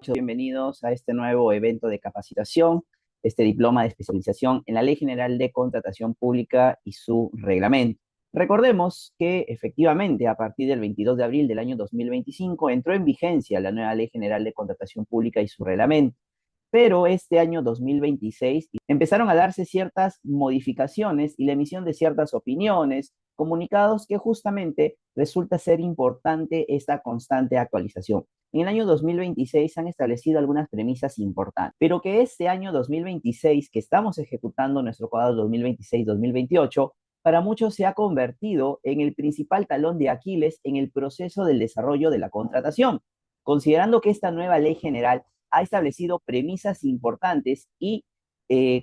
noches, bienvenidos a este nuevo evento de capacitación, este diploma de especialización en la Ley General de Contratación Pública y su reglamento. Recordemos que efectivamente a partir del 22 de abril del año 2025 entró en vigencia la nueva Ley General de Contratación Pública y su reglamento, pero este año 2026 empezaron a darse ciertas modificaciones y la emisión de ciertas opiniones, comunicados que justamente resulta ser importante esta constante actualización. En el año 2026 se han establecido algunas premisas importantes, pero que este año 2026 que estamos ejecutando nuestro cuadro 2026-2028, para muchos se ha convertido en el principal talón de Aquiles en el proceso del desarrollo de la contratación, considerando que esta nueva ley general ha establecido premisas importantes y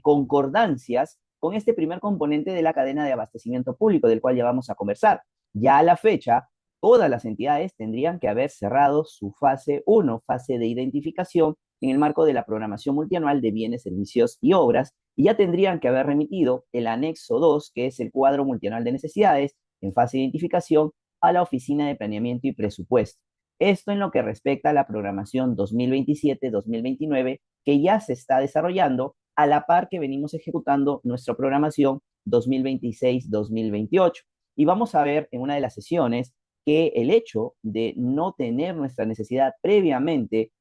concordancias con este primer componente de la cadena de abastecimiento público, del cual ya vamos a conversar. Ya a la fecha, todas las entidades tendrían que haber cerrado su fase 1, fase de identificación, en el marco de la programación multianual de bienes, servicios y obras, y ya tendrían que haber remitido el anexo 2, que es el cuadro multianual de necesidades, en fase de identificación, a la Oficina de Planeamiento y Presupuesto. Esto en lo que respecta a la programación 2027-2029, que ya se está desarrollando a la par que venimos ejecutando nuestra programación 2026-2028. Y vamos a ver en una de las sesiones que el hecho de no tener nuestra necesidad previamente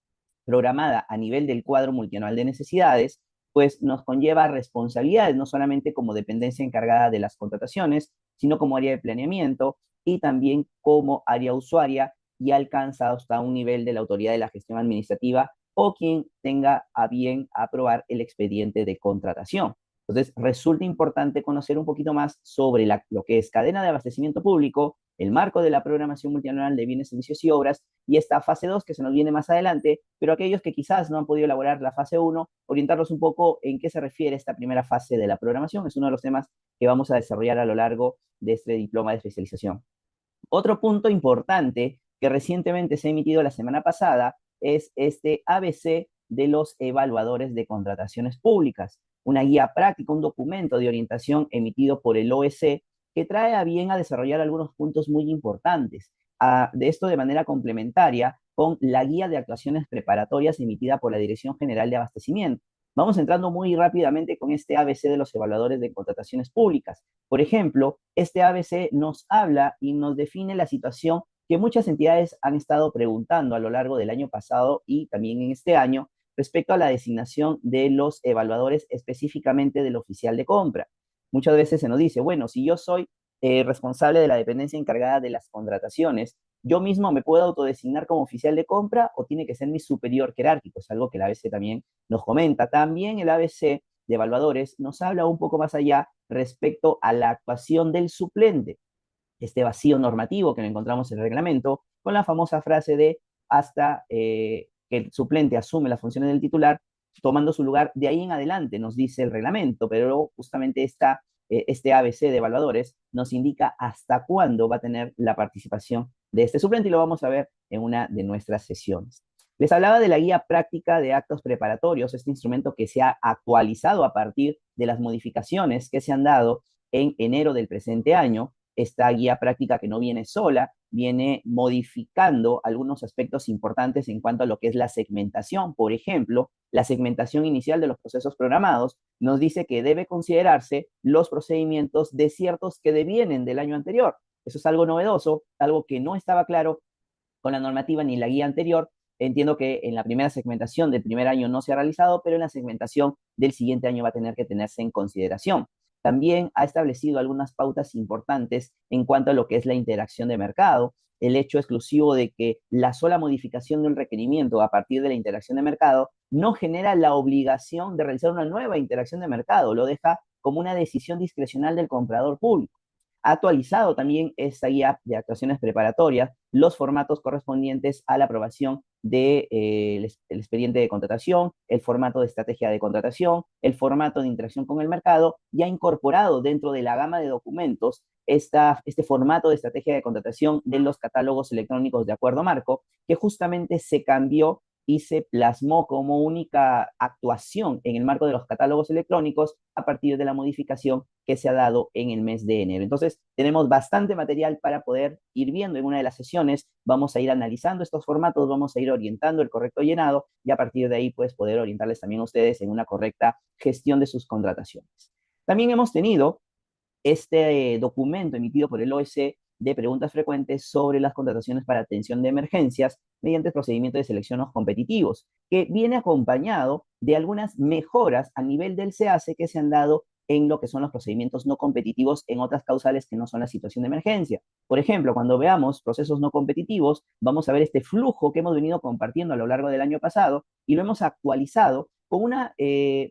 programada a nivel del cuadro multianual de necesidades, pues nos conlleva responsabilidades, no solamente como dependencia encargada de las contrataciones, sino como área de planeamiento y también como área usuaria, y alcanza hasta un nivel de la autoridad de la gestión administrativa o quien tenga a bien aprobar el expediente de contratación. Entonces, resulta importante conocer un poquito más sobre lo que es cadena de abastecimiento público, el marco de la programación multianual de bienes, servicios y obras, y esta fase 2 que se nos viene más adelante, pero aquellos que quizás no han podido elaborar la fase 1, orientarlos un poco en qué se refiere esta primera fase de la programación. Es uno de los temas que vamos a desarrollar a lo largo de este diploma de especialización. Otro punto importante que recientemente se ha emitido la semana pasada es este ABC de los evaluadores de contrataciones públicas, una guía práctica, un documento de orientación emitido por el OEC que trae a bien a desarrollar algunos puntos muy importantes. De esto de manera complementaria con la guía de actuaciones preparatorias emitida por la Dirección General de Abastecimiento. Vamos entrando muy rápidamente con este ABC de los evaluadores de contrataciones públicas. Por ejemplo, este ABC nos habla y nos define la situación que muchas entidades han estado preguntando a lo largo del año pasado y también en este año respecto a la designación de los evaluadores, específicamente del oficial de compra. Muchas veces se nos dice, bueno, si yo soy responsable de la dependencia encargada de las contrataciones, yo mismo me puedo autodesignar como oficial de compra o tiene que ser mi superior jerárquico, es algo que el ABC también nos comenta. También el ABC de evaluadores nos habla un poco más allá respecto a la actuación del suplente, este vacío normativo que encontramos en el reglamento, con la famosa frase de hasta que el suplente asume las funciones del titular, tomando su lugar de ahí en adelante, nos dice el reglamento, pero justamente este ABC de evaluadores nos indica hasta cuándo va a tener la participación de este suplente y lo vamos a ver en una de nuestras sesiones. Les hablaba de la guía práctica de actos preparatorios, este instrumento que se ha actualizado a partir de las modificaciones que se han dado en enero del presente año. Esta guía práctica que no viene sola, viene modificando algunos aspectos importantes en cuanto a lo que es la segmentación. Por ejemplo, la segmentación inicial de los procesos programados nos dice que debe considerarse los procedimientos desiertos que devienen del año anterior. Eso es algo novedoso, algo que no estaba claro con la normativa ni la guía anterior. Entiendo que en la primera segmentación del primer año no se ha realizado, pero en la segmentación del siguiente año va a tener que tenerse en consideración. También ha establecido algunas pautas importantes en cuanto a lo que es la interacción de mercado, el hecho exclusivo de que la sola modificación de un requerimiento a partir de la interacción de mercado no genera la obligación de realizar una nueva interacción de mercado, lo deja como una decisión discrecional del comprador público. Ha actualizado también esta guía de actuaciones preparatorias, los formatos correspondientes a la aprobación del el expediente de contratación, el formato de estrategia de contratación, el formato de interacción con el mercado, y ha incorporado dentro de la gama de documentos este formato de estrategia de contratación de los catálogos electrónicos de acuerdo marco, que justamente se cambió y se plasmó como única actuación en el marco de los catálogos electrónicos a partir de la modificación que se ha dado en el mes de enero. Entonces, tenemos bastante material para poder ir viendo en una de las sesiones. Vamos a ir analizando estos formatos, vamos a ir orientando el correcto llenado y a partir de ahí, pues, poder orientarles también a ustedes en una correcta gestión de sus contrataciones. También hemos tenido este documento emitido por el OEC de preguntas frecuentes sobre las contrataciones para atención de emergencias mediante el procedimiento de selección no competitivos, que viene acompañado de algunas mejoras a nivel del SEACE que se han dado en lo que son los procedimientos no competitivos en otras causales que no son la situación de emergencia. Por ejemplo, cuando veamos procesos no competitivos, vamos a ver este flujo que hemos venido compartiendo a lo largo del año pasado y lo hemos actualizado con una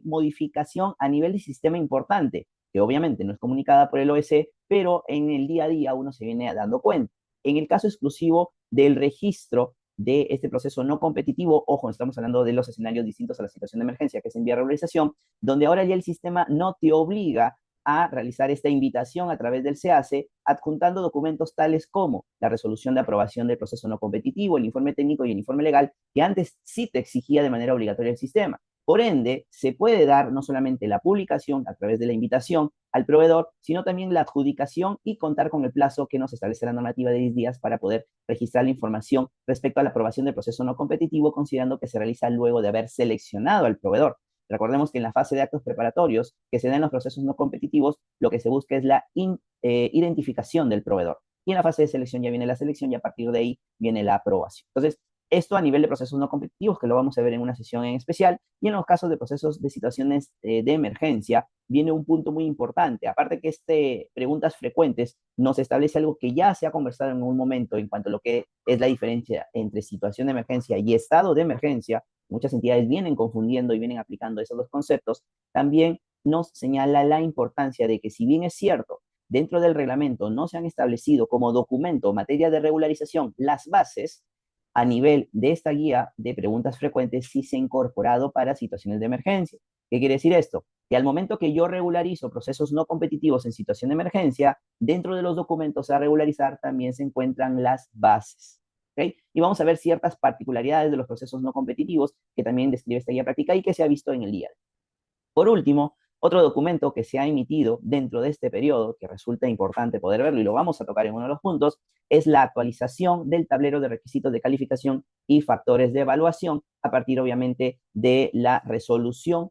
modificación a nivel de sistema importante que obviamente no es comunicada por el OEC, pero en el día a día uno se viene dando cuenta. En el caso exclusivo del registro de este proceso no competitivo, ojo, estamos hablando de los escenarios distintos a la situación de emergencia que es en vía regularización, donde ahora ya el sistema no te obliga a realizar esta invitación a través del SEACE, adjuntando documentos tales como la resolución de aprobación del proceso no competitivo, el informe técnico y el informe legal, que antes sí te exigía de manera obligatoria el sistema. Por ende, se puede dar no solamente la publicación a través de la invitación al proveedor, sino también la adjudicación y contar con el plazo que nos establece la normativa de 10 días para poder registrar la información respecto a la aprobación del proceso no competitivo, considerando que se realiza luego de haber seleccionado al proveedor. Recordemos que en la fase de actos preparatorios que se dan en los procesos no competitivos, lo que se busca es la identificación del proveedor. Y en la fase de selección ya viene la selección y a partir de ahí viene la aprobación. Entonces, esto a nivel de procesos no competitivos, que lo vamos a ver en una sesión en especial, y en los casos de procesos de situaciones de emergencia, viene un punto muy importante. Aparte que preguntas frecuentes nos establece algo que ya se ha conversado en un momento en cuanto a lo que es la diferencia entre situación de emergencia y estado de emergencia. Muchas entidades vienen confundiendo y vienen aplicando esos dos conceptos. También nos señala la importancia de que si bien es cierto, dentro del reglamento no se han establecido como documento o materia de regularización las bases, a nivel de esta guía de preguntas frecuentes sí se ha incorporado para situaciones de emergencia. ¿Qué quiere decir esto? Que al momento que yo regularizo procesos no competitivos en situación de emergencia, dentro de los documentos a regularizar también se encuentran las bases. ¿Okay? Y vamos a ver ciertas particularidades de los procesos no competitivos que también describe esta guía práctica y que se ha visto en el día. Por último, otro documento que se ha emitido dentro de este periodo, que resulta importante poder verlo y lo vamos a tocar en uno de los puntos, es la actualización del tablero de requisitos de calificación y factores de evaluación a partir, obviamente, de la resolución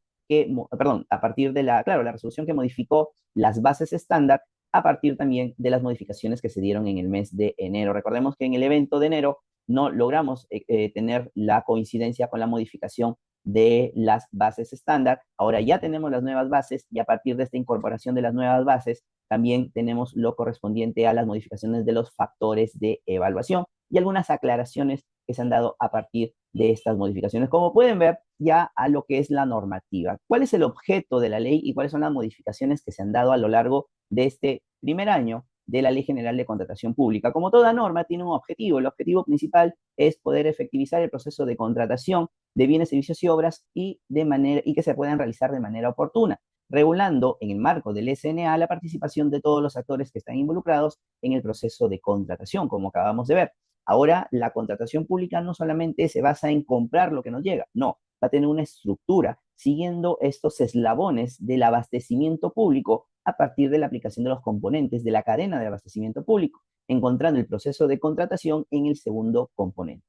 a partir de la resolución que modificó las bases estándar a partir también de las modificaciones que se dieron en el mes de enero. Recordemos que en el evento de enero no logramos tener la coincidencia con la modificación de las bases estándar. Ahora ya tenemos las nuevas bases y a partir de esta incorporación de las nuevas bases también tenemos lo correspondiente a las modificaciones de los factores de evaluación y algunas aclaraciones que se han dado a partir de estas modificaciones. Como pueden ver, ya a lo que es la normativa. ¿Cuál es el objeto de la ley y cuáles son las modificaciones que se han dado a lo largo de este primer año de la Ley General de Contratación Pública? Como toda norma tiene un objetivo. El objetivo principal es poder efectivizar el proceso de contratación de bienes, servicios y obras y que se puedan realizar de manera oportuna, regulando en el marco del SNA la participación de todos los actores que están involucrados en el proceso de contratación, como acabamos de ver. Ahora, la contratación pública no solamente se basa en comprar lo que nos llega, no, va a tener una estructura siguiendo estos eslabones del abastecimiento público a partir de la aplicación de los componentes de la cadena de abastecimiento público, encontrando el proceso de contratación en el segundo componente.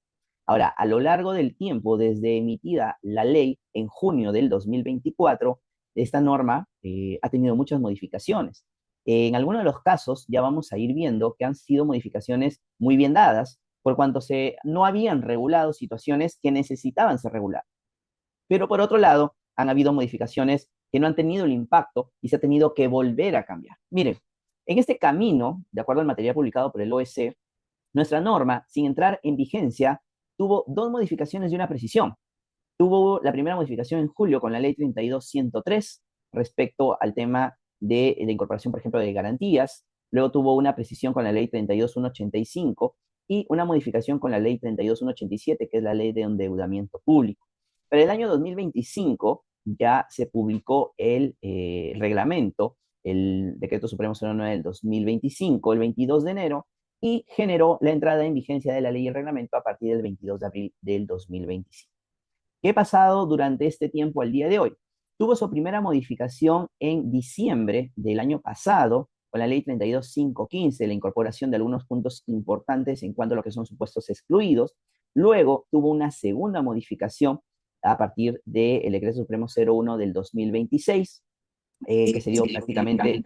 Ahora, a lo largo del tiempo, desde emitida la ley en junio del 2024, esta norma ha tenido muchas modificaciones. En algunos de los casos ya vamos a ir viendo que han sido modificaciones muy bien dadas, por cuanto no habían regulado situaciones que necesitaban ser reguladas. Pero por otro lado, han habido modificaciones que no han tenido el impacto y se ha tenido que volver a cambiar. Miren, en este camino, de acuerdo al material publicado por el OEC, nuestra norma, sin entrar en vigencia, tuvo dos modificaciones y una precisión. Tuvo la primera modificación en julio con la ley 32.103 respecto al tema de incorporación, por ejemplo, de garantías. Luego tuvo una precisión con la ley 32.185 y una modificación con la ley 32.187, que es la ley de endeudamiento público. Para el año 2025 ya se publicó el reglamento, el Decreto Supremo 09 del 2025, el 22 de enero, y generó la entrada en vigencia de la ley y el reglamento a partir del 22 de abril del 2025. ¿Qué ha pasado durante este tiempo al día de hoy? Tuvo su primera modificación en diciembre del año pasado con la ley 32515, la incorporación de algunos puntos importantes en cuanto a lo que son supuestos excluidos. Luego tuvo una segunda modificación a partir del Decreto Supremo 01 del 2026, que se dio prácticamente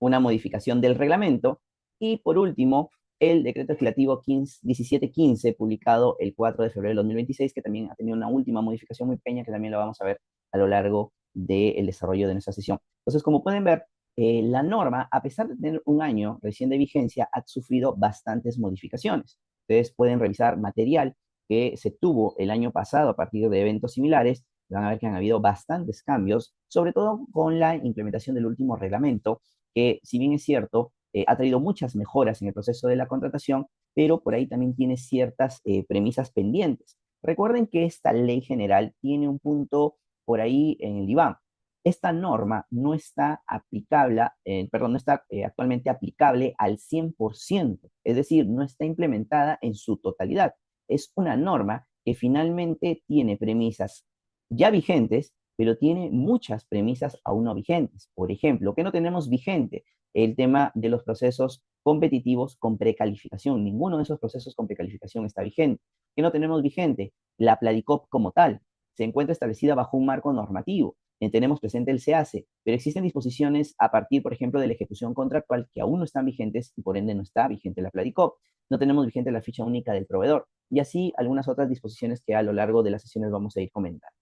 una modificación del reglamento. Y por último, el decreto legislativo 1715, publicado el 4 de febrero de 2026, que también ha tenido una última modificación muy pequeña, que también lo vamos a ver a lo largo del desarrollo de nuestra sesión. Entonces, como pueden ver, la norma, a pesar de tener un año recién de vigencia, ha sufrido bastantes modificaciones. Ustedes pueden revisar material que se tuvo el año pasado a partir de eventos similares. Van a ver que han habido bastantes cambios, sobre todo con la implementación del último reglamento, que si bien es cierto, ha traído muchas mejoras en el proceso de la contratación, pero por ahí también tiene ciertas premisas pendientes. Recuerden que esta ley general tiene un punto por ahí en el diván. Esta norma no está aplicable, perdón, no está actualmente aplicable al 100%, es decir, no está implementada en su totalidad. Es una norma que finalmente tiene premisas ya vigentes, pero tiene muchas premisas aún no vigentes. Por ejemplo, ¿qué no tenemos vigente? El tema de los procesos competitivos con precalificación. Ninguno de esos procesos con precalificación está vigente. ¿Qué no tenemos vigente? La Pladicop como tal. Se encuentra establecida bajo un marco normativo. Tenemos presente el SEACE, pero existen disposiciones a partir, por ejemplo, de la ejecución contractual que aún no están vigentes y por ende no está vigente la Pladicop. No tenemos vigente la ficha única del proveedor y así algunas otras disposiciones que a lo largo de las sesiones vamos a ir comentando.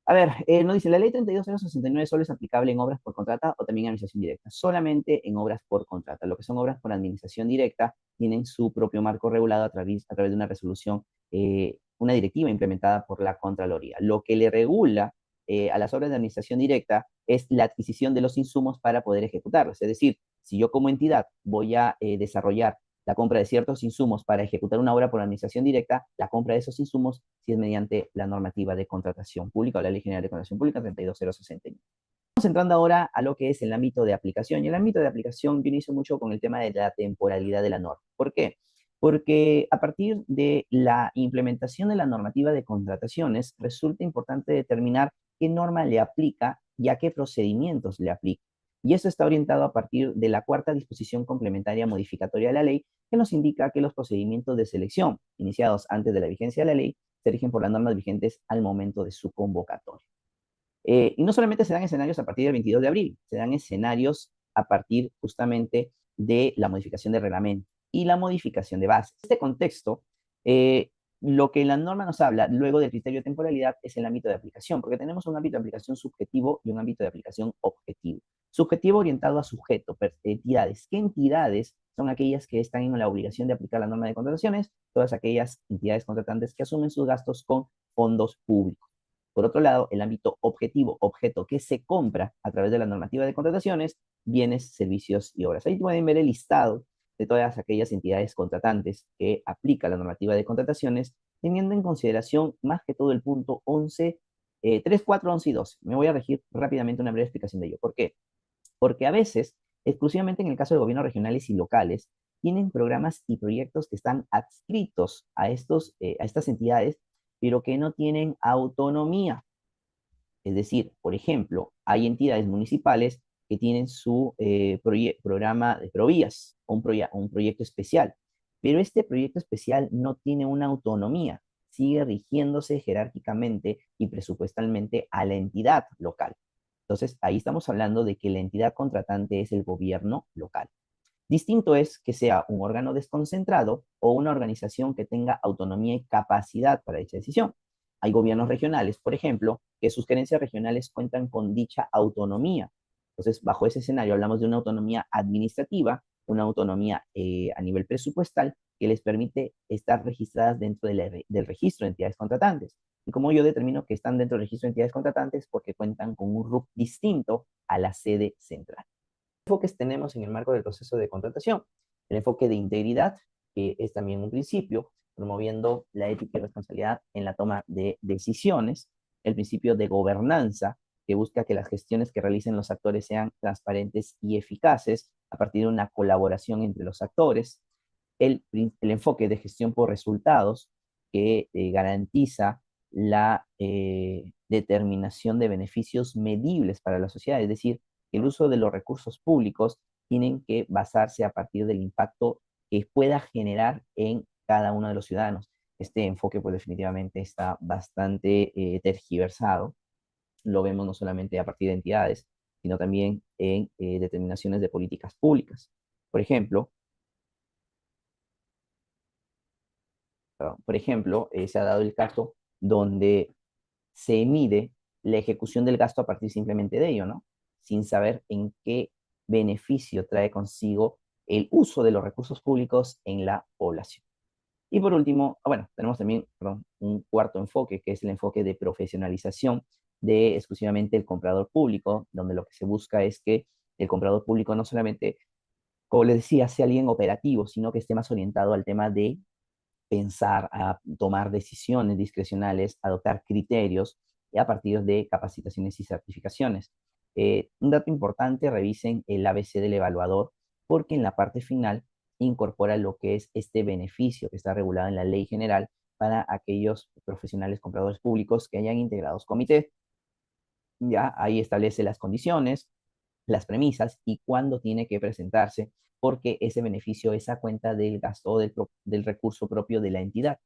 A ver, nos dice, la ley 32.069 solo es aplicable en obras por contrata o también en administración directa. Solamente en obras por contrata. Lo que son obras por administración directa tienen su propio marco regulado a través de una resolución, una directiva implementada por la Contraloría. Lo que le regula a las obras de administración directa es la adquisición de los insumos para poder ejecutarlas. Es decir, si yo como entidad voy a desarrollar la compra de ciertos insumos para ejecutar una obra por administración directa, la compra de esos insumos si es mediante la normativa de contratación pública o la Ley General de Contratación Pública 32061. Estamos entrando ahora a lo que es el ámbito de aplicación. Y el ámbito de aplicación yo inicio mucho con el tema de la temporalidad de la norma. ¿Por qué? Porque a partir de la implementación de la normativa de contrataciones resulta importante determinar qué norma le aplica y a qué procedimientos le aplica. Y eso está orientado a partir de la cuarta disposición complementaria modificatoria de la ley, que nos indica que los procedimientos de selección iniciados antes de la vigencia de la ley se rigen por las normas vigentes al momento de su convocatoria. Y no solamente se dan escenarios a partir del 22 de abril, se dan escenarios a partir justamente de la modificación de reglamento y la modificación de bases. En este contexto, lo que la norma nos habla luego del criterio de temporalidad es el ámbito de aplicación, porque tenemos un ámbito de aplicación subjetivo y un ámbito de aplicación objetivo. Subjetivo orientado a sujeto, entidades. ¿Qué entidades son aquellas que están en la obligación de aplicar la norma de contrataciones? Todas aquellas entidades contratantes que asumen sus gastos con fondos públicos. Por otro lado, el ámbito objetivo, objeto que se compra a través de la normativa de contrataciones, bienes, servicios y obras. Ahí pueden ver el listado de todas aquellas entidades contratantes que aplica la normativa de contrataciones, teniendo en consideración más que todo el punto 11, 3, 4, 11 y 12. Me voy a regir rápidamente una breve explicación de ello. ¿Por qué? Porque a veces, exclusivamente en el caso de gobiernos regionales y locales, tienen programas y proyectos que están adscritos a estas entidades, pero que no tienen autonomía. Es decir, por ejemplo, hay entidades municipales que tienen su programa de provías o un proyecto especial, pero este proyecto especial no tiene una autonomía, sigue rigiéndose jerárquicamente y presupuestalmente a la entidad local. Entonces, ahí estamos hablando de que la entidad contratante es el gobierno local. Distinto es que sea un órgano desconcentrado o una organización que tenga autonomía y capacidad para dicha decisión. Hay gobiernos regionales, por ejemplo, que sus gerencias regionales cuentan con dicha autonomía. Entonces, bajo ese escenario hablamos de una autonomía administrativa, una autonomía a nivel presupuestal que les permite estar registradas dentro del registro de entidades contratantes. Y como yo determino que están dentro del registro de entidades contratantes porque cuentan con un RUC distinto a la sede central. Enfoques tenemos en el marco del proceso de contratación? El enfoque de integridad, que es también un principio, promoviendo la ética y responsabilidad en la toma de decisiones. El principio de gobernanza, que busca que las gestiones que realicen los actores sean transparentes y eficaces a partir de una colaboración entre los actores. El enfoque de gestión por resultados, que garantiza la determinación de beneficios medibles para la sociedad, es decir, que el uso de los recursos públicos tienen que basarse a partir del impacto que pueda generar en cada uno de los ciudadanos. Este enfoque, pues definitivamente está bastante tergiversado. Lo vemos no solamente a partir de entidades, sino también en determinaciones de políticas públicas. Por ejemplo, se ha dado el caso donde se mide la ejecución del gasto a partir simplemente de ello, ¿no? Sin saber en qué beneficio trae consigo el uso de los recursos públicos en la población. Y por último, bueno, tenemos también, perdón, un cuarto enfoque, que es el enfoque de profesionalización de exclusivamente el comprador público, donde lo que se busca es que el comprador público no solamente, como les decía, sea alguien operativo, sino que esté más orientado al tema de pensar, a tomar decisiones discrecionales, adoptar criterios a partir de capacitaciones y certificaciones. Un dato importante, revisen el ABC del evaluador, porque en la parte final incorpora lo que es este beneficio que está regulado en la ley general para aquellos profesionales compradores públicos que hayan integrados comités. Ya ahí establece las condiciones, las premisas y cuándo tiene que presentarse, porque ese beneficio es a cuenta del gasto del recurso propio de la entidad.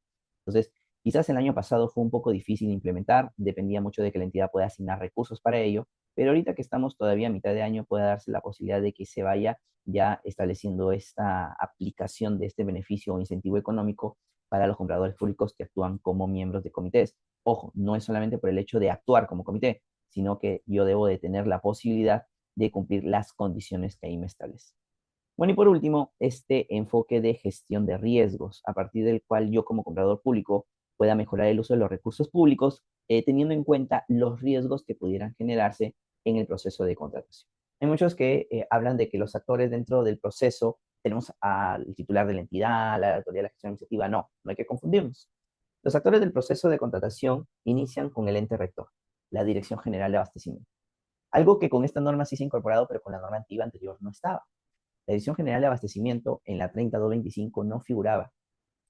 Entonces, quizás el año pasado fue un poco difícil implementar, dependía mucho de que la entidad pueda asignar recursos para ello, pero ahorita que estamos todavía a mitad de año puede darse la posibilidad de que se vaya ya estableciendo esta aplicación de este beneficio o incentivo económico para los compradores públicos que actúan como miembros de comités. Ojo, no es solamente por el hecho de actuar como comité, sino que yo debo de tener la posibilidad de cumplir las condiciones que ahí me establece. Bueno, y por último, este enfoque de gestión de riesgos, a partir del cual yo como comprador público pueda mejorar el uso de los recursos públicos, teniendo en cuenta los riesgos que pudieran generarse en el proceso de contratación. Hay muchos que hablan de que los actores dentro del proceso, tenemos al titular de la entidad, la autoridad de la gestión administrativa, no, no hay que confundirnos. Los actores del proceso de contratación inician con el ente rector, la Dirección General de Abastecimiento. Algo que con esta norma sí se ha incorporado, pero con la normativa anterior no estaba. La Dirección General de Abastecimiento en la 30225 no figuraba.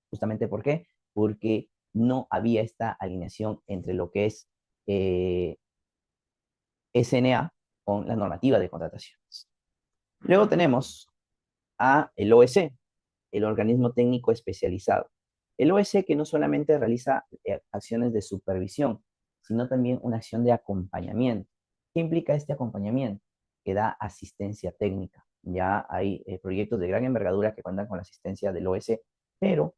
¿Justamente por qué? Porque no había esta alineación entre lo que es eh, SNA con la normativa de contrataciones. Luego tenemos a el OEC, el organismo técnico especializado. El OEC que no solamente realiza acciones de supervisión, sino también una acción de acompañamiento. ¿Qué implica este acompañamiento? Que da asistencia técnica. Ya hay proyectos de gran envergadura que cuentan con la asistencia del OEC, pero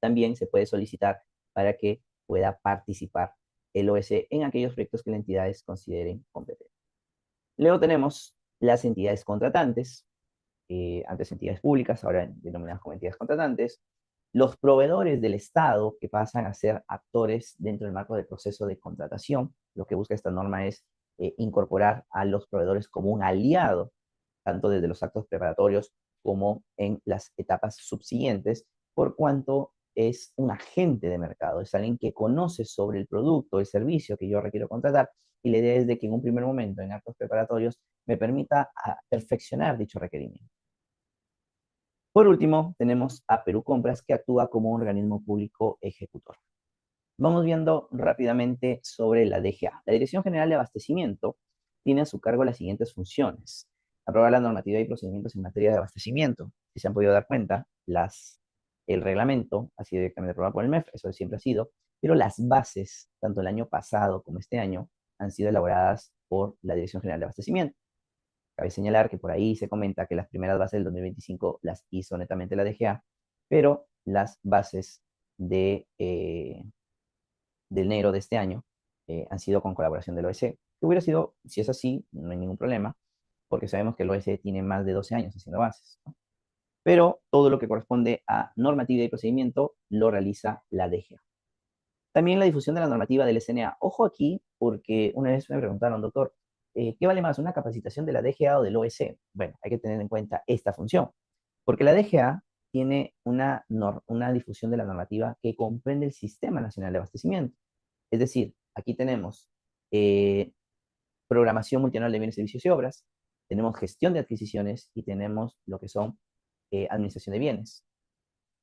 también se puede solicitar para que pueda participar el OEC en aquellos proyectos que las entidades consideren competentes. Luego tenemos las entidades contratantes, antes entidades públicas, ahora denominadas como entidades contratantes, los proveedores del Estado que pasan a ser actores dentro del marco del proceso de contratación. Lo que busca esta norma es incorporar a los proveedores como un aliado, tanto desde los actos preparatorios como en las etapas subsiguientes, por cuanto es un agente de mercado, es alguien que conoce sobre el producto, el servicio que yo requiero contratar, y la idea es de que en un primer momento, en actos preparatorios, me permita perfeccionar dicho requerimiento. Por último, tenemos a Perú Compras, que actúa como un organismo público ejecutor. Vamos viendo rápidamente sobre la DGA. La Dirección General de Abastecimiento tiene a su cargo las siguientes funciones. Aprobar la normativa y procedimientos en materia de abastecimiento. Si se han podido dar cuenta, el reglamento ha sido directamente aprobado por el MEF, eso siempre ha sido, pero las bases, tanto el año pasado como este año, han sido elaboradas por la Dirección General de Abastecimiento. Cabe señalar que por ahí se comenta que las primeras bases del 2025 las hizo netamente la DGA, pero las bases de enero de este año han sido con colaboración del OEC. Que hubiera sido, si es así, no hay ningún problema, porque sabemos que el OEC tiene más de 12 años haciendo bases, ¿no? Pero todo lo que corresponde a normativa y procedimiento lo realiza la DGA. También la difusión de la normativa del SNA. Ojo aquí, porque una vez me preguntaron, doctor, ¿qué vale más, una capacitación de la DGA o del OEC? Bueno, hay que tener en cuenta esta función, porque la DGA tiene una difusión de la normativa que comprende el Sistema Nacional de Abastecimiento. Es decir, aquí tenemos eh, programación multianual de bienes, servicios y obras, tenemos gestión de adquisiciones y tenemos lo que son administración de bienes.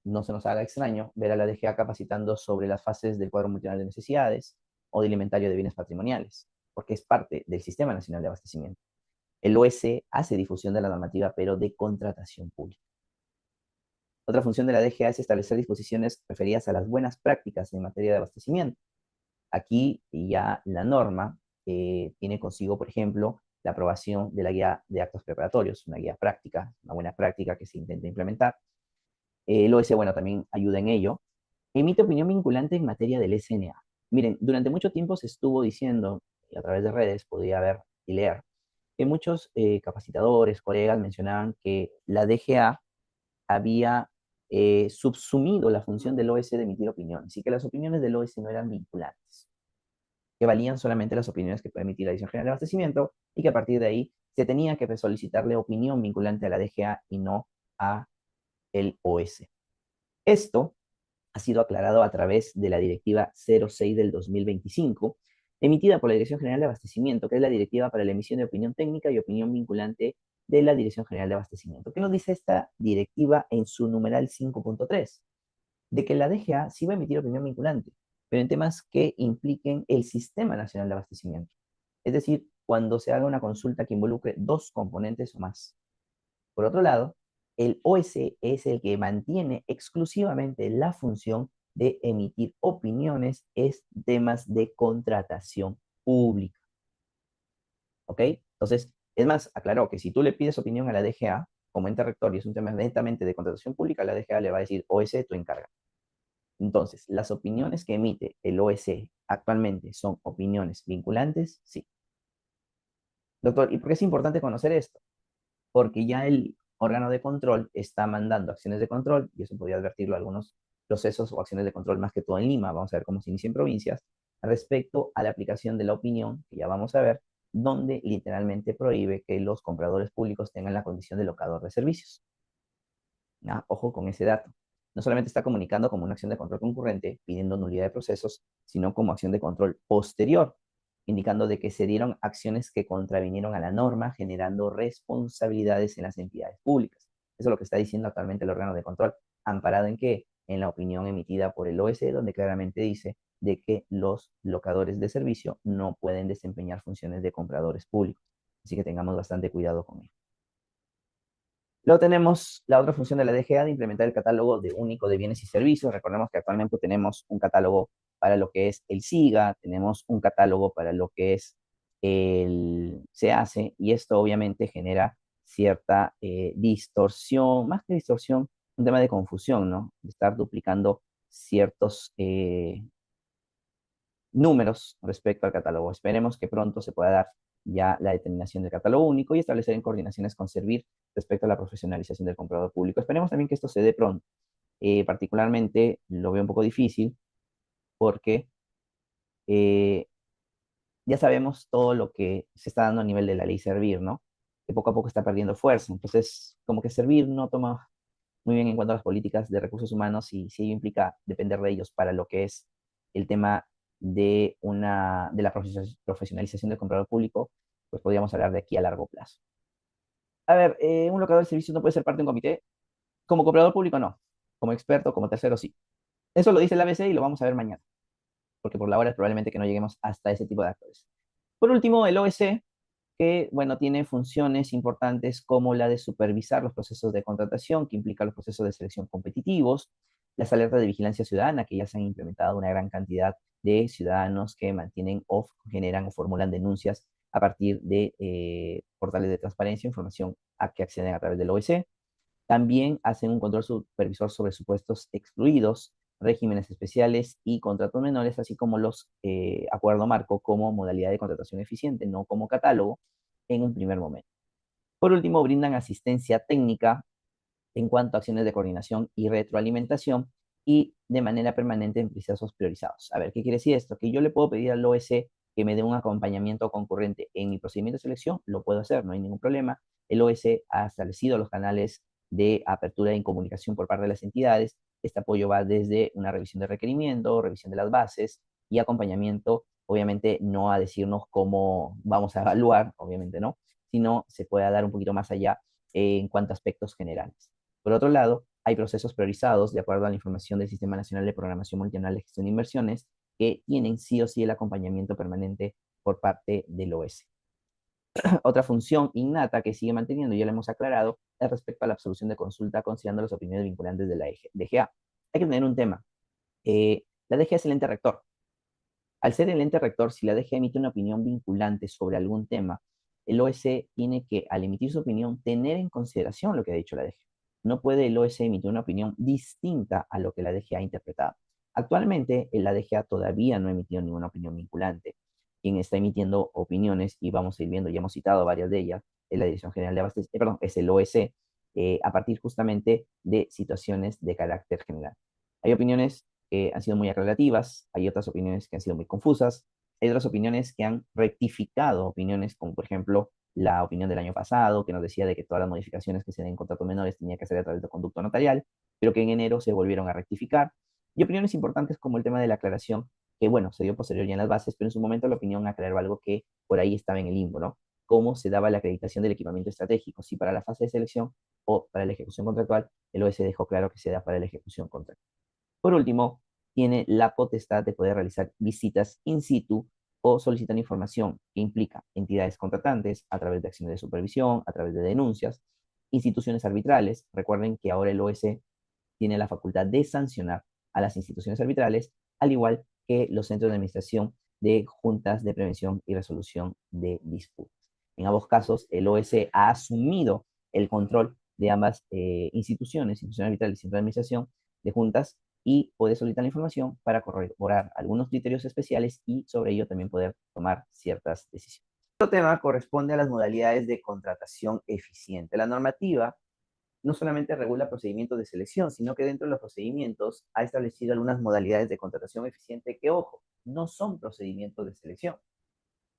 no se nos haga extraño ver a la DGA capacitando sobre las fases del cuadro multinacional de necesidades o del inventario de bienes patrimoniales, porque es parte del Sistema Nacional de Abastecimiento. El OS hace difusión de la normativa, pero de contratación pública. Otra función de la DGA es establecer disposiciones referidas a las buenas prácticas en materia de abastecimiento. Aquí ya la norma tiene consigo, por ejemplo, la aprobación de la guía de actos preparatorios, una guía práctica, una buena práctica que se intenta implementar. El OS, bueno, también ayuda en ello. Emite opinión vinculante en materia del SNA. Miren, durante mucho tiempo se estuvo diciendo, y a través de redes podía ver y leer, que muchos capacitadores, colegas mencionaban que la DGA había subsumido la función del OS de emitir opiniones y que las opiniones del OS no eran vinculantes, que valían solamente las opiniones que puede emitir la Dirección General de Abastecimiento y que a partir de ahí se tenía que solicitarle opinión vinculante a la DGA y no a el OS. Esto ha sido aclarado a través de la Directiva 06 del 2025, emitida por la Dirección General de Abastecimiento, que es la Directiva para la emisión de opinión técnica y opinión vinculante de la Dirección General de Abastecimiento. ¿Qué nos dice esta directiva en su numeral 5.3? De que la DGA sí va a emitir opinión vinculante, pero en temas que impliquen el Sistema Nacional de Abastecimiento. Es decir, cuando se haga una consulta que involucre dos componentes o más. Por otro lado, el OS es el que mantiene exclusivamente la función de emitir opiniones en temas de contratación pública. ¿Ok? Entonces, es más, aclaró que si tú le pides opinión a la DGA, como ente rector y es un tema netamente de contratación pública, la DGA le va a decir, OS, tú encarga. Entonces, las opiniones que emite el OS actualmente son opiniones vinculantes, sí. Doctor, ¿y por qué es importante conocer esto? Porque ya el órgano de control está mandando acciones de control, y eso podría advertirlo a algunos procesos o acciones de control más que todo en Lima, vamos a ver cómo se inicia en provincias, respecto a la aplicación de la opinión, que ya vamos a ver, donde literalmente prohíbe que los compradores públicos tengan la condición de locador de servicios. Ah, ojo con ese dato. No solamente está comunicando como una acción de control concurrente, pidiendo nulidad de procesos, sino como acción de control posterior, indicando de que se dieron acciones que contravinieron a la norma, generando responsabilidades en las entidades públicas. Eso es lo que está diciendo actualmente el órgano de control. ¿Amparado en qué? En la opinión emitida por el OS, donde claramente dice de que los locadores de servicio no pueden desempeñar funciones de compradores públicos. Así que tengamos bastante cuidado con ello. Luego tenemos la otra función de la DGA de implementar el catálogo de único de bienes y servicios. Recordemos que actualmente tenemos un catálogo para lo que es el SIGA, tenemos un catálogo para lo que es el SEACE, y esto obviamente genera cierta distorsión, más que distorsión, un tema de confusión, ¿no? De estar duplicando ciertos números respecto al catálogo. Esperemos que pronto se pueda dar ya la determinación del catálogo único y establecer en coordinaciones con Servir respecto a la profesionalización del comprador público. Esperemos también que esto se dé pronto. Particularmente lo veo un poco difícil porque eh, ya sabemos todo lo que se está dando a nivel de la ley Servir, ¿no? Que poco a poco está perdiendo fuerza. Entonces, como que Servir no toma muy bien en cuanto a las políticas de recursos humanos y si ello implica depender de ellos para lo que es el tema de la profesionalización del comprador público, pues podríamos hablar de aquí a largo plazo. A ver, un locador de servicios no puede ser parte de un comité. Como comprador público, no. Como experto, como tercero, sí. Eso lo dice el ABC y lo vamos a ver mañana, porque por la hora es probablemente que no lleguemos hasta ese tipo de actores. Por último, el OEC, que, bueno, tiene funciones importantes como la de supervisar los procesos de contratación, que implica los procesos de selección competitivos, las alertas de vigilancia ciudadana, que ya se han implementado una gran cantidad de ciudadanos que mantienen o generan o formulan denuncias a partir de portales de transparencia, información a que acceden a través del OEC. También hacen un control supervisor sobre supuestos excluidos, regímenes especiales y contratos menores, así como los acuerdo marco como modalidad de contratación eficiente, no como catálogo, en un primer momento. Por último, brindan asistencia técnica en cuanto a acciones de coordinación y retroalimentación y de manera permanente en procesos priorizados. A ver, ¿qué quiere decir esto? Que yo le puedo pedir al OEC que me dé un acompañamiento concurrente en mi procedimiento de selección, lo puedo hacer, no hay ningún problema. El OEC ha establecido los canales de apertura y comunicación por parte de las entidades. Este apoyo va desde una revisión de requerimiento, revisión de las bases y acompañamiento, obviamente no a decirnos cómo vamos a evaluar, obviamente no, sino se puede dar un poquito más allá en cuanto a aspectos generales. Por otro lado, Hay procesos priorizados de acuerdo a la información del Sistema Nacional de Programación Multianual de Gestión de Inversiones que tienen sí o sí el acompañamiento permanente por parte del OS. Otra función innata que sigue manteniendo, ya lo hemos aclarado, es respecto a la absolución de consulta considerando las opiniones vinculantes de la DGA. Hay que tener un tema. La DGA es el ente rector. Al ser el ente rector, si la DGA emite una opinión vinculante sobre algún tema, el OS tiene que, al emitir su opinión, tener en consideración lo que ha dicho la DGA. No puede el OS emitir una opinión distinta a lo que la DGA ha interpretado. Actualmente, la DGA todavía no ha emitido ninguna opinión vinculante. Quien está emitiendo opiniones, y vamos a ir viendo, ya hemos citado varias de ellas, es la Dirección General de Abastecimiento, perdón, es el OS, a partir justamente de situaciones de carácter general. Hay opiniones que han sido muy aclarativas, hay otras opiniones que han sido muy confusas, hay otras opiniones que han rectificado opiniones, como por ejemplo la opinión del año pasado, que nos decía de que todas las modificaciones que se den en contratos menores tenía que hacer a través de conducto notarial, pero que en enero se volvieron a rectificar. Y opiniones importantes como el tema de la aclaración, que bueno, se dio posterior ya en las bases, pero en su momento la opinión aclaró algo que por ahí estaba en el limbo, ¿no? Cómo se daba la acreditación del equipamiento estratégico, si para la fase de selección o para la ejecución contractual, el OS dejó claro que se da para la ejecución contractual. Por último, tiene la potestad de poder realizar visitas in situ o solicitar información que implica entidades contratantes a través de acciones de supervisión, a través de denuncias, instituciones arbitrales. Recuerden que ahora el OS tiene la facultad de sancionar a las instituciones arbitrales, al igual que los centros de administración de juntas de prevención y resolución de disputas. En ambos casos, el OS ha asumido el control de ambas instituciones arbitrales y centros de administración de juntas y puede solicitar la información para corroborar algunos criterios especiales y sobre ello también poder tomar ciertas decisiones. Otro tema corresponde a las modalidades de contratación eficiente. La normativa no solamente regula procedimientos de selección, sino que dentro de los procedimientos ha establecido algunas modalidades de contratación eficiente que, ojo, no son procedimientos de selección.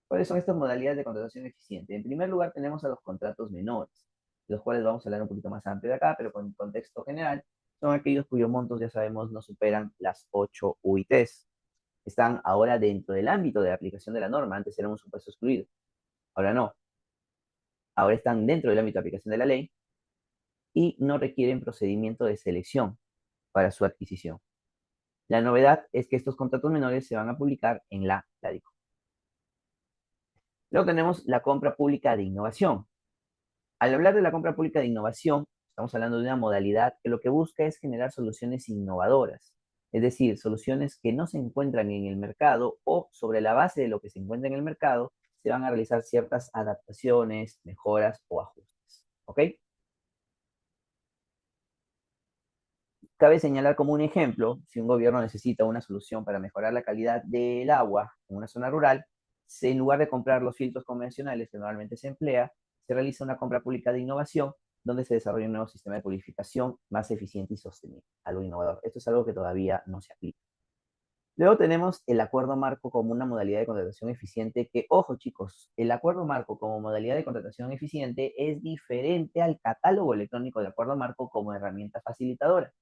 ¿Cuáles son estas modalidades de contratación eficiente? En primer lugar, tenemos a los contratos menores, de los cuales vamos a hablar un poquito más amplio de acá, pero con contexto general, son aquellos cuyos montos, ya sabemos, no superan las 8 UITs. Están ahora dentro del ámbito de aplicación de la norma, antes eran un supuesto excluido, ahora no. Ahora están dentro del ámbito de aplicación de la ley y no requieren procedimiento de selección para su adquisición. La novedad es que estos contratos menores se van a publicar en la LADICO. Luego tenemos la compra pública de innovación. Al hablar de la compra pública de innovación, estamos hablando de una modalidad que lo que busca es generar soluciones innovadoras, es decir, soluciones que no se encuentran en el mercado o sobre la base de lo que se encuentra en el mercado, se van a realizar ciertas adaptaciones, mejoras o ajustes. ¿Ok? Cabe señalar como un ejemplo, si un gobierno necesita una solución para mejorar la calidad del agua en una zona rural, en lugar de comprar los filtros convencionales que normalmente se emplea, se realiza una compra pública de innovación donde se desarrolla un nuevo sistema de purificación más eficiente y sostenible, algo innovador. Esto es algo que todavía no se aplica. Luego tenemos el acuerdo marco como una modalidad de contratación eficiente que, ojo chicos, el acuerdo marco como modalidad de contratación eficiente es diferente al catálogo electrónico de acuerdo marco como herramienta facilitadora.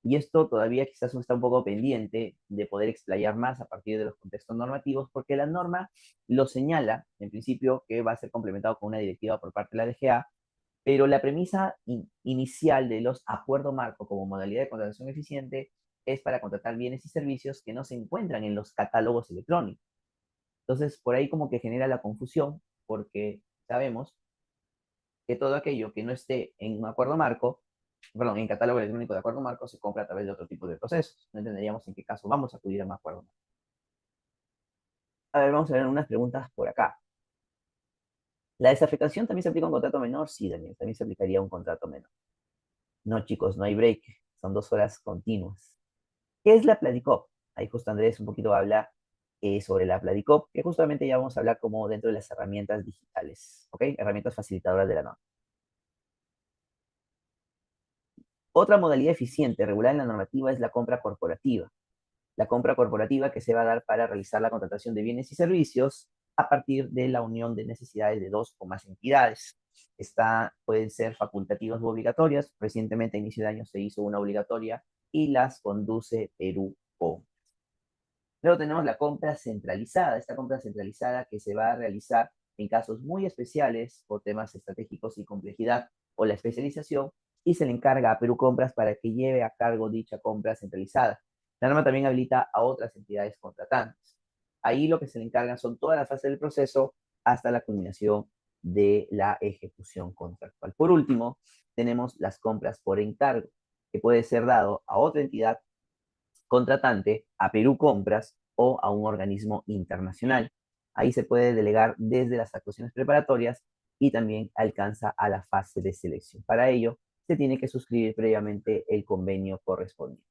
Y esto todavía quizás está un poco pendiente de poder explayar más a partir de los contextos normativos, porque la norma lo señala, en principio, que va a ser complementado con una directiva por parte de la DGA, pero la premisa inicial de los acuerdos marco como modalidad de contratación eficiente es para contratar bienes y servicios que no se encuentran en los catálogos electrónicos. Entonces, por ahí como que genera la confusión, porque sabemos que todo aquello que no esté en un acuerdo marco, perdón, en catálogo electrónico de acuerdo marco, se compra a través de otro tipo de procesos. No entenderíamos en qué caso vamos a acudir a un acuerdo marco. A ver, vamos a ver unas preguntas por acá. ¿La desafectación también se aplica a un contrato menor? Sí, Daniel, también se aplicaría a un contrato menor. No, chicos, no hay break. Son 2 horas continuas. ¿Qué es la Pladicop? Ahí justo Andrés un poquito habla sobre la Pladicop, que justamente ya vamos a hablar como dentro de las herramientas digitales, ¿ok? Herramientas facilitadoras de la norma. Otra modalidad eficiente regulada en la normativa es la compra corporativa. La compra corporativa que se va a dar para realizar la contratación de bienes y servicios a partir de la unión de necesidades de 2 o más entidades. Pueden ser facultativas u obligatorias. Recientemente, a inicio de año, se hizo una obligatoria y las conduce Perú O. Luego tenemos la compra centralizada. Esta compra centralizada que se va a realizar en casos muy especiales por temas estratégicos y complejidad o la especialización y se le encarga a Perú Compras para que lleve a cargo dicha compra centralizada. La norma también habilita a otras entidades contratantes. Ahí lo que se le encargan son todas las fases del proceso hasta la culminación de la ejecución contractual. Por último, tenemos las compras por encargo, que puede ser dado a otra entidad contratante, a Perú Compras o a un organismo internacional. Ahí se puede delegar desde las actuaciones preparatorias y también alcanza a la fase de selección. Para ello, se tiene que suscribir previamente el convenio correspondiente.